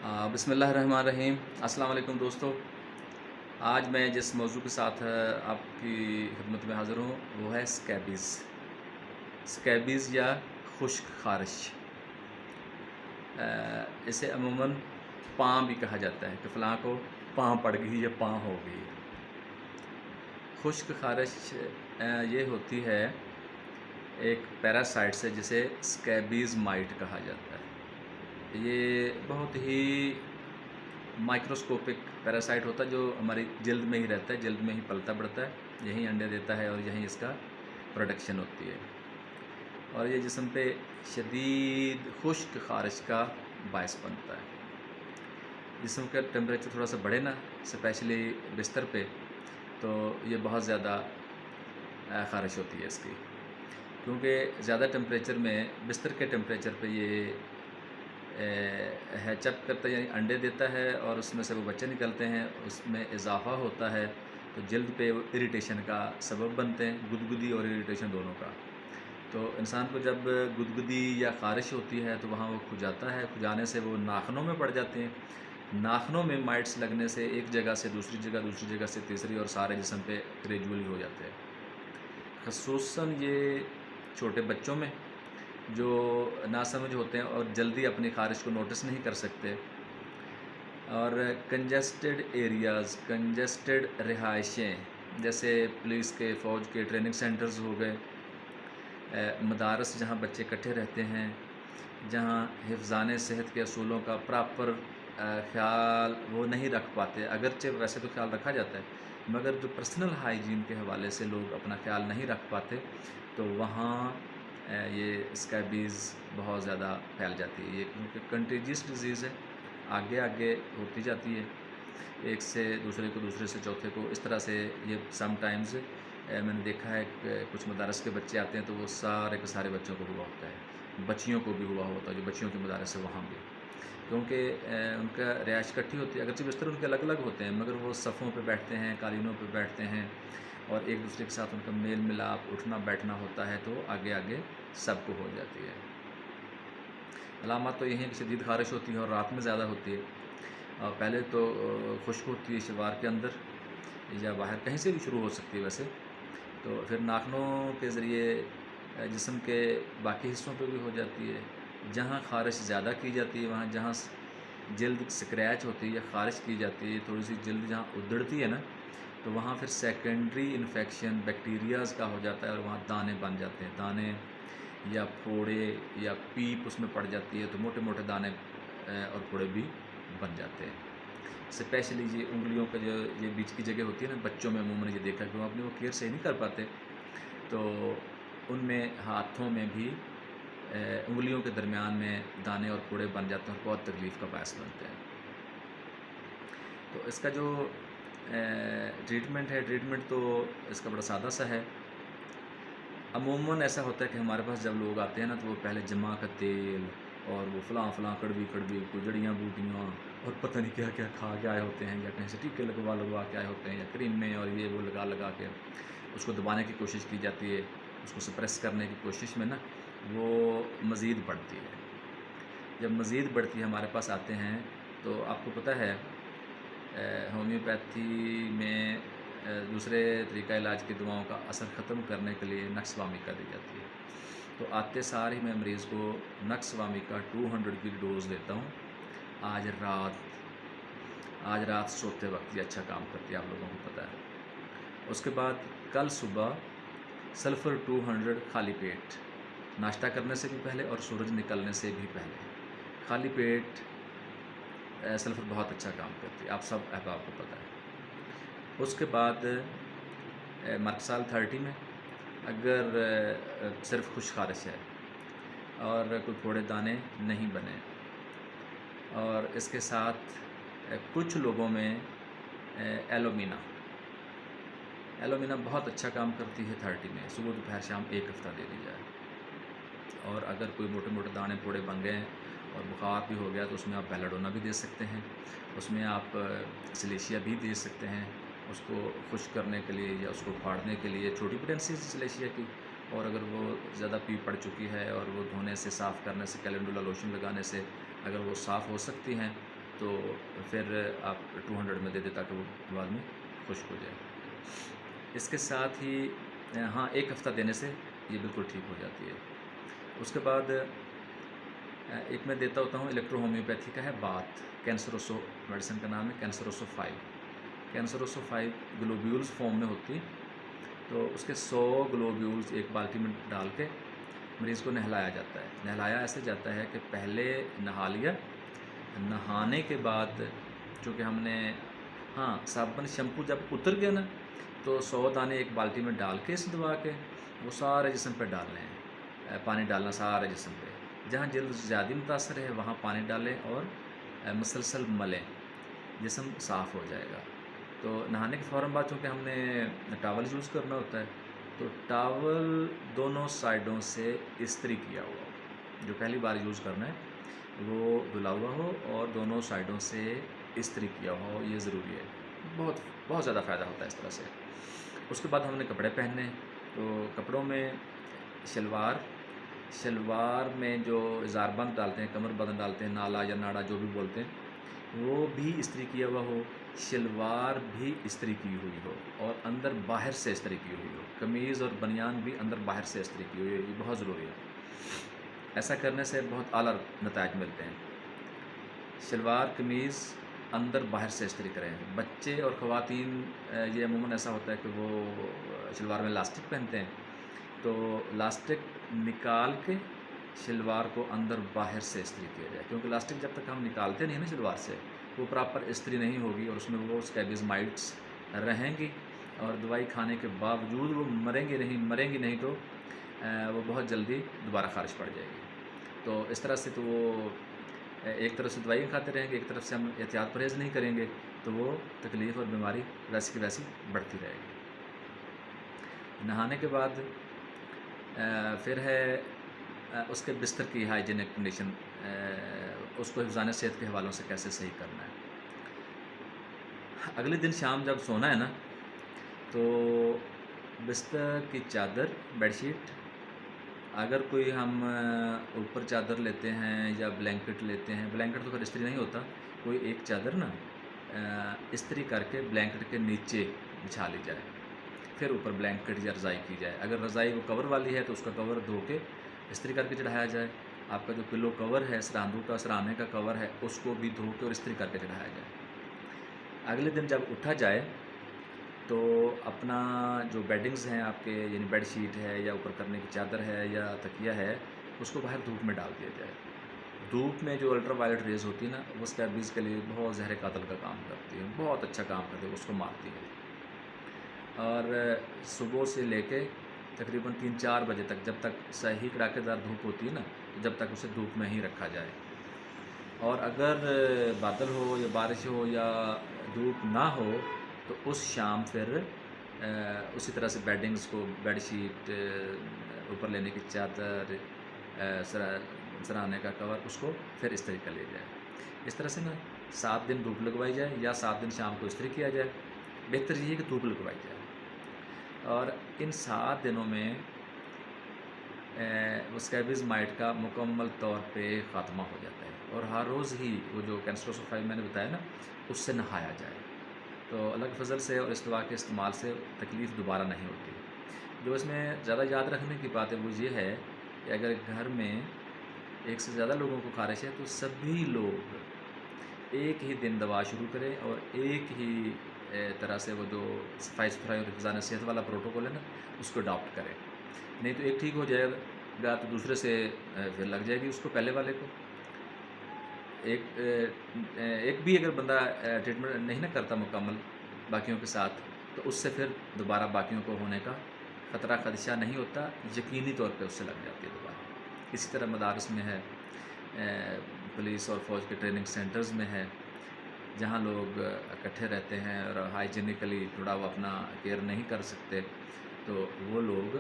बिस्मिल्लाहिर्रहमानिर्रहीम। अस्सलाम वालेकुम दोस्तों। आज मैं जिस मौजू के साथ आपकी खिदमत में हाज़िर हूँ वो है स्कैबीज़। स्कैबीज़ या खुश्क ख़ारिश। इसे अमूमन पाँ भी कहा जाता है कि फ़लाँ को पाँ पड़ गई या पाँ हो गई। खुश्क ख़ारिश ये होती है एक पैरासाइट से जिसे स्कैबीज़ माइट कहा जाता है। ये बहुत ही माइक्रोस्कोपिक पैरासाइट होता है जो हमारी जल्द में ही रहता है, जल्द में ही पलता बढ़ता है, यहीं अंडे देता है और यहीं इसका प्रोडक्शन होती है। और ये जिस्म पे शदीद खुश्क ख़ारिश का बायस बनता है। जिस्म का टेम्परेचर थोड़ा सा बढ़े ना, स्पेशली बिस्तर पे, तो ये बहुत ज़्यादा ख़ारिश होती है इसकी, क्योंकि ज़्यादा टेम्परेचर में, बिस्तर के टेम्परेचर पे ये हैचअप करता है, यानी अंडे देता है और उसमें से वो बच्चे निकलते हैं, उसमें इजाफ़ा होता है, तो जल्द पे वो इरिटेशन का सबब बनते हैं, गुदगुदी और इरिटेशन दोनों का। तो इंसान को जब गुदगुदी या ख़ारिश होती है तो वहाँ वो खुजाता है, खुजाने से वो नाखनों में पड़ जाते हैं। नाखनों में माइट्स लगने से एक जगह से दूसरी जगह, दूसरी जगह से तीसरी और सारे जिस्म पे ग्रेजुअली हो जाते हैं। ख़ुसूसन ये छोटे बच्चों में जो नासमझ होते हैं और जल्दी अपनी ख़ारिश को नोटिस नहीं कर सकते, और कंजेस्टेड एरियाज़, कंजेस्टेड रिहाइशें जैसे पुलिस के, फ़ौज के ट्रेनिंग सेंटर्स हो गए, मदारस जहाँ बच्चे इकट्ठे रहते हैं, जहाँ हिफ़्ज़ाने सेहत के असूलों का प्रॉपर ख़्याल वो नहीं रख पाते। अगरचे वैसे तो ख़्याल रखा जाता है, मगर जो पर्सनल हाइजीन के हवाले से लोग अपना ख़्याल नहीं रख पाते, तो वहाँ ये स्कैबीज़ बहुत ज़्यादा फैल जाती है। ये क्योंकि कंटेजियस डिज़ीज़ है, आगे आगे होती जाती है, एक से दूसरे को, दूसरे से चौथे को, इस तरह से ये समटाइम्स मैंने देखा है कि कुछ मदारस के बच्चे आते हैं तो वो सारे के सारे बच्चों को हुआ होता है, बच्चियों को भी हुआ होता है, जो बच्चियों के मदारस है वहाँ भी, क्योंकि उनका रिहाइश इकट्ठी होती है। अगरचे बिस्तर उनके अलग अलग होते हैं, मगर वो सफ़ों पे बैठते हैं, कालीनों पे बैठते हैं और एक दूसरे के साथ उनका मेल मिलाप, उठना बैठना होता है, तो आगे आगे सबको हो जाती है। अलामत तो यही है कि शदीद ख़ारिश होती है और रात में ज़्यादा होती है। पहले तो खुश्क होती है शलवार के अंदर या बाहर, कहीं से भी शुरू हो सकती है वैसे, तो फिर नाखनों के ज़रिए जिस्म के बाकी हिस्सों पे भी हो जाती है। जहाँ ख़ारिश ज़्यादा की जाती है, वहाँ जहाँ जल्द स्क्रैच होती है या ख़ारिश की जाती है, थोड़ी सी जल्द जहाँ उधड़ती है ना, तो वहाँ फिर सेकेंडरी इन्फेक्शन बैक्टीरियाज़ का हो जाता है और वहाँ दाने बन जाते हैं, दाने या फोड़े या पीप उसमें पड़ जाती है, तो मोटे मोटे दाने और फोड़े भी बन जाते हैं। स्पेशली ये उंगलियों का जो ये बीच की जगह होती है ना, बच्चों में अमूमन ये देखा कि वो अपनी वो केयर सही नहीं कर पाते, तो उनमें हाथों में भी उंगलियों के दरमियान में दाने और फोड़े बन जाते हैं और बहुत तकलीफ़ का बायस बनते हैं। तो इसका जो ट्रीटमेंट है, ट्रीटमेंट तो इसका बड़ा सादा सा है। अमूमन ऐसा होता है कि हमारे पास जब लोग आते हैं ना, तो वो पहले जमा का तेल और वो फ़लाँ फ़लाँ कड़वी कड़वी कोई जड़ियाँ बूटियाँ और पता नहीं क्या क्या खा के आए होते हैं, या कहीं से टीके लगवा लगवा के आए होते हैं, या क्रीम में और ये वो लगा लगा के उसको दबाने की कोशिश की जाती है। उसको सप्रेस करने की कोशिश में ना वो मज़ीद बढ़ती है। जब मज़ीद बढ़ती है, हमारे पास आते हैं, तो आपको पता है होम्योपैथी में दूसरे तरीक़ा इलाज की दवाओं का असर ख़त्म करने के लिए नक्स वामिका दी जाती है। तो आते सार ही मैं मरीज़ को नक्स वामिका 200 की डोज़ देता हूँ। आज रात आज रात सोते वक्त ये अच्छा काम करती है, आप लोगों को पता है। उसके बाद कल सुबह सल्फ़र 200 खाली पेट, नाश्ता करने से भी पहले और सूरज निकलने से भी पहले खाली पेट सल्फ़र बहुत अच्छा काम करती है, आप सब अहबाब को पता है। उसके बाद मर्कसाल 30 में अगर सिर्फ खुश्क ख़ारिश है और कोई फोड़े दाने नहीं बने, और इसके साथ कुछ लोगों में एलोमिना एलोमिना बहुत अच्छा काम करती है 30 में, सुबह दोपहर शाम एक हफ़्ता दे दी जाए। और अगर कोई मोटे मोटे दाने फोड़े बन गए और बुखार भी हो गया, तो उसमें आप बेलाडोना भी दे सकते हैं, उसमें आप सिलेशिया भी दे सकते हैं उसको खुश्क करने के लिए या उसको फाड़ने के लिए, छोटी पोटेंसी सिलेशिया की। और अगर वो ज़्यादा पीप पड़ चुकी है और वो धोने से, साफ़ करने से, कैलेंडुला लोशन लगाने से अगर वो साफ़ हो सकती हैं, तो फिर आप 200 में दे दें ताकि वो बाद में खुश्क हो जाए। इसके साथ ही हाँ, 1 हफ़्ता देने से ये बिल्कुल ठीक हो जाती है। उसके बाद एक मैं देता होता हूँ इलेक्ट्रो होम्योपैथी का है बाथ, कैंसरोसो मेडिसिन का नाम है कैंसरोसो 5। कैंसरोसो 5 ग्लोब्यूल्स फॉर्म में होती, तो उसके 100 ग्लोब्यूल्स एक बाल्टी में डाल के मरीज़ को नहलाया जाता है। नहलाया ऐसे जाता है कि पहले नहा लिया, नहाने के बाद चूँकि हमने हाँ, साबुन शैम्पू जब उतर गया ना, तो 100 दाने एक बाल्टी में डाल के इसे दबा के वो सारे जिस्म पे डालने हैं। पानी डालना सारे जिस्म पे, जहाँ जल्द ज़्यादा मुतासर है वहाँ पानी डालें और मुसलसल मलें, जिस्म साफ़ हो जाएगा। तो नहाने के फ़ौरन बाद चूँकि हमने टॉवल यूज़ करना होता है, तो टॉवल दोनों साइडों से इस्त्री किया हुआ हो। जो पहली बार यूज़ करना है वो धुला हुआ हो और दोनों साइडों से इस्त्री किया हो, ये ज़रूरी है। बहुत बहुत ज़्यादा फ़ायदा होता है इस तरह से। उसके बाद हमने कपड़े पहनने, तो कपड़ों में शलवार में जो ज़ारबंद डालते हैं, कमरबंद डालते हैं, नाला या नाड़ा जो भी बोलते हैं, वो भी इस्त्री किया हुआ हो, शलवार भी इस्त्री की हुई हो और अंदर बाहर से इस्त्री की हुई हो। कमीज़ और बनियान भी अंदर बाहर से इस्त्री की हुई हो, ये बहुत ज़रूरी है। ऐसा करने से बहुत आला नताइज मिलते हैं। शलवार कमीज़ अंदर बाहर से इस्त्री करें। बच्चे और ख़वातीन ये अमूमन ऐसा होता है कि वो शलवार में इलास्टिक पहनते हैं, तो इलास्टिक निकाल के शलवार को अंदर बाहर से इस्त्री किया जाए, क्योंकि इलास्टिक जब तक हम निकालते नहीं हैं ना शलवार से, वो प्रॉपर इस्त्री नहीं होगी और उसमें वो स्कैबीज़ माइट्स रहेंगी और दवाई खाने के बावजूद वो मरेंगी नहीं तो वो बहुत जल्दी दोबारा ख़ारिज पड़ जाएगी। तो इस तरह से तो वो एक तरफ से दवाइयाँ खाते रहेंगे, एक तरफ से हम एहतियात परहेज़ नहीं करेंगे, तो वो तकलीफ़ और बीमारी वैसी की वैसी बढ़ती रहेगी। नहाने के बाद फिर है उसके बिस्तर की हाइजीनिक कंडीशन, उसको हिफ़्ज़ान सेहत के हवालों से कैसे सही करना है। अगले दिन शाम जब सोना है ना, तो बिस्तर की चादर, बेडशीट, अगर कोई हम ऊपर चादर लेते हैं या ब्लैंकेट लेते हैं, ब्लैंकेट तो खैर इस्त्री नहीं होता, कोई एक चादर ना इस्त्री करके ब्लैंकेट के नीचे बिछा ली जाए, फिर ऊपर ब्लैंकेट या रज़ाई की जाए। अगर रज़ाई वो कवर वाली है तो उसका कवर धो के इस्त्री करके चढ़ाया जाए। आपका जो पिलो कवर है, सरांदू का सराहने का कवर है, उसको भी धो के और इस्त्री करके चढ़ाया जाए। अगले दिन जब उठा जाए तो अपना जो बेडिंग्स हैं आपके, यानी बेड शीट है या ऊपर करने की चादर है या तकिया है, उसको बाहर धूप में डाल दिया जाए। धूप में जो अल्ट्रा वायलेट रेज़ होती है ना, वो स्कैबीज़ के लिए बहुत ज़हर कातिल का काम करती है, बहुत अच्छा काम करती है, उसको मारती है। और सुबह से लेके तकरीबन 3-4 बजे तक, जब तक सही कड़ाकेदार धूप होती है ना, जब तक उसे धूप में ही रखा जाए। और अगर बादल हो या बारिश हो या धूप ना हो, तो उस शाम फिर उसी तरह से बेडिंग्स को, बेडशीट, ऊपर लेने की चादर, सराहने का कवर, उसको फिर इस्त्री कर लिया जाए। इस तरह से ना 7 दिन धूप लगवाई जाए या 7 दिन शाम को इस्त्री किया जाए। बेहतर यही है कि धूप लगवाई जाए और इन 7 दिनों में स्कैबीज़ माइट का मुकम्मल तौर पे ख़ात्मा हो जाता है और हर रोज़ ही वो जो कैंसरोसो 5 मैंने बताया ना, उससे नहाया जाए, तो अल्लाह के फ़ज़ल से और इस दवा के इस्तेमाल से तकलीफ़ दोबारा नहीं होती। जो इसमें ज़्यादा याद रखने की बात है वो ये है कि अगर एक घर में एक से ज़्यादा लोगों को ख़ारिश है, तो सभी लोग एक ही दिन दवा शुरू करें और एक ही तरह से वो जो सफाई-सुथराई और हिफ़्ज़ान सेहत वाला प्रोटोकॉल है ना, उसको अडॉप्ट करें। नहीं तो एक ठीक हो जाएगा तो दूसरे से फिर लग जाएगी उसको, पहले वाले को। एक भी अगर बंदा ट्रीटमेंट नहीं ना करता मुकम्मल बाकियों के साथ, तो उससे फिर दोबारा बाकियों को होने का खदशा नहीं होता, यकीनी तौर पे उससे लग जाती है दोबारा। इसी तरह मदारस में है, पुलिस और फ़ौज के ट्रेनिंग सेंटर्स में है, जहाँ लोग इकट्ठे रहते हैं और हाइजीनिकली थोड़ा वो अपना केयर नहीं कर सकते, तो वो लोग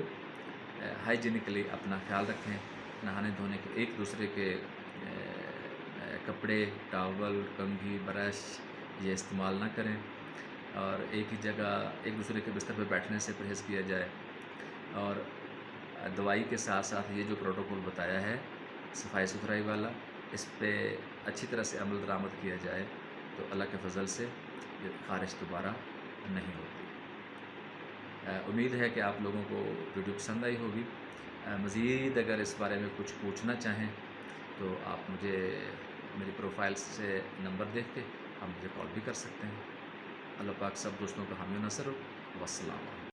हाइजीनिकली अपना ख्याल रखें, नहाने धोने के, एक दूसरे के कपड़े, टॉवल, कंघी, ब्रश ये इस्तेमाल ना करें और एक ही जगह एक दूसरे के बिस्तर पर बैठने से परहेज़ किया जाए। और दवाई के साथ साथ ये जो प्रोटोकॉल बताया है सफाई सुथराई वाला, इस पे अच्छी तरह से अमल दरामद किया जाए तो अल्लाह के फ़ज़ल से ये ख़ारिश दोबारा नहीं होती। उम्मीद है कि आप लोगों को वीडियो पसंद आई होगी। मज़ीद अगर इस बारे में कुछ पूछना चाहें तो आप मुझे मेरी प्रोफाइल से नंबर देख के आप मुझे कॉल भी कर सकते हैं। अल्लाह पाक सब दोस्तों का हामी और नासिर हो। वस्सलाम।